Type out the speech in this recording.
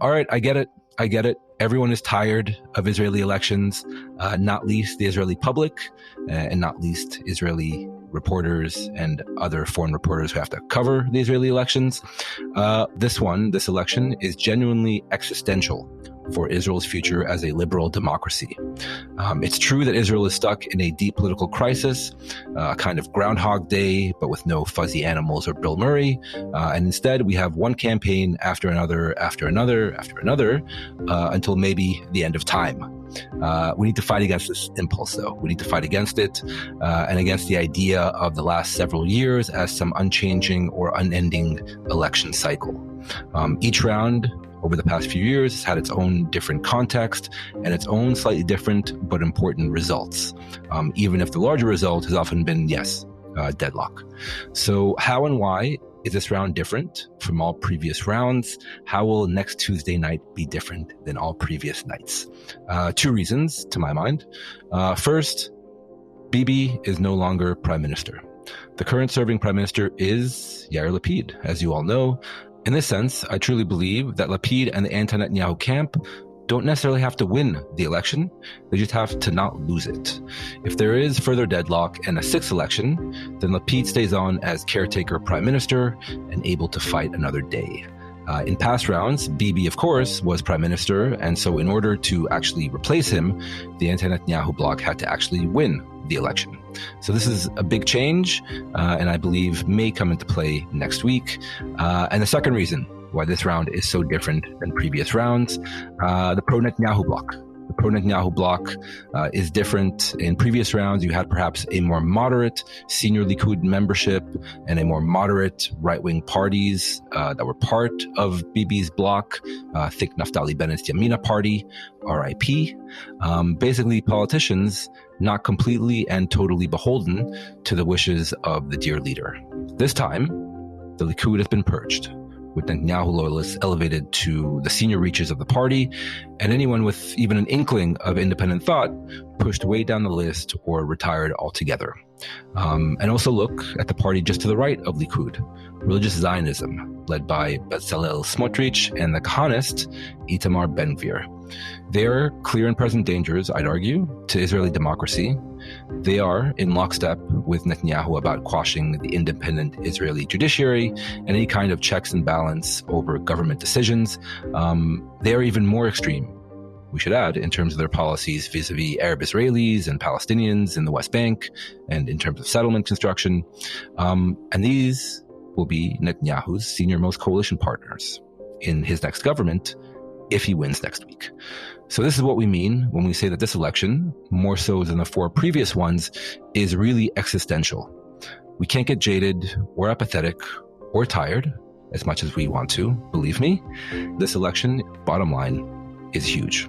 all right, I get it. I get it. Everyone is tired of Israeli elections, not least the Israeli public, and not least Israeli reporters and other foreign reporters who have to cover the Israeli elections. This election is genuinely existential for Israel's future as a liberal democracy. It's true that Israel is stuck in a deep political crisis, a kind of Groundhog Day, but with no fuzzy animals or Bill Murray. And instead, we have one campaign after another, until maybe the end of time. We need to fight against this impulse, though. We need to fight against it and against the idea of the last several years as some unchanging or unending election cycle. Each round over the past few years has had its own different context and its own slightly different but important results, even if the larger result has often been, deadlock. So how and why is this round different from all previous rounds? How will next Tuesday night be different than all previous nights? Two reasons, to my mind. First, Bibi is no longer prime minister. The current serving prime minister is Yair Lapid, as you all know. In this sense, I truly believe that Lapid and the anti-Netanyahu camp don't necessarily have to win the election. They just have to not lose it. If there is further deadlock and a sixth election, then Lapid stays on as caretaker prime minister and able to fight another day. In past rounds, Bibi, of course, was prime minister, and so in order to actually replace him, the anti-Netanyahu bloc had to actually win the election. So this is a big change, and I believe may come into play next week. And the second reason why this round is so different than previous rounds, the pro-Netanyahu bloc. The pro-Netanyahu bloc is different. In previous rounds, you had perhaps a more moderate senior Likud membership and a more moderate right-wing parties that were part of Bibi's bloc. Think Naftali Bennett's Yamina party, RIP. Basically, politicians not completely and totally beholden to the wishes of the dear leader. This time, the Likud has been purged, with Netanyahu loyalists elevated to the senior reaches of the party, and anyone with even an inkling of independent thought pushed way down the list or retired altogether. And also look at the party just to the right of Likud, religious Zionism, led by Bezalel Smotrich and the Kahanist Itamar Ben-Gvir. They are clear and present dangers, I'd argue, to Israeli democracy. They are in lockstep with Netanyahu about quashing the independent Israeli judiciary and any kind of checks and balance over government decisions. They are even more extreme, we should add, in terms of their policies vis-a-vis Arab Israelis and Palestinians in the West Bank and in terms of settlement construction. And these will be Netanyahu's senior-most coalition partners in his next government if he wins next week. So this is what we mean when we say that this election, more so than the four previous ones, is really existential. We can't get jaded or apathetic or tired as much as we want to, believe me. This election, bottom line, is huge.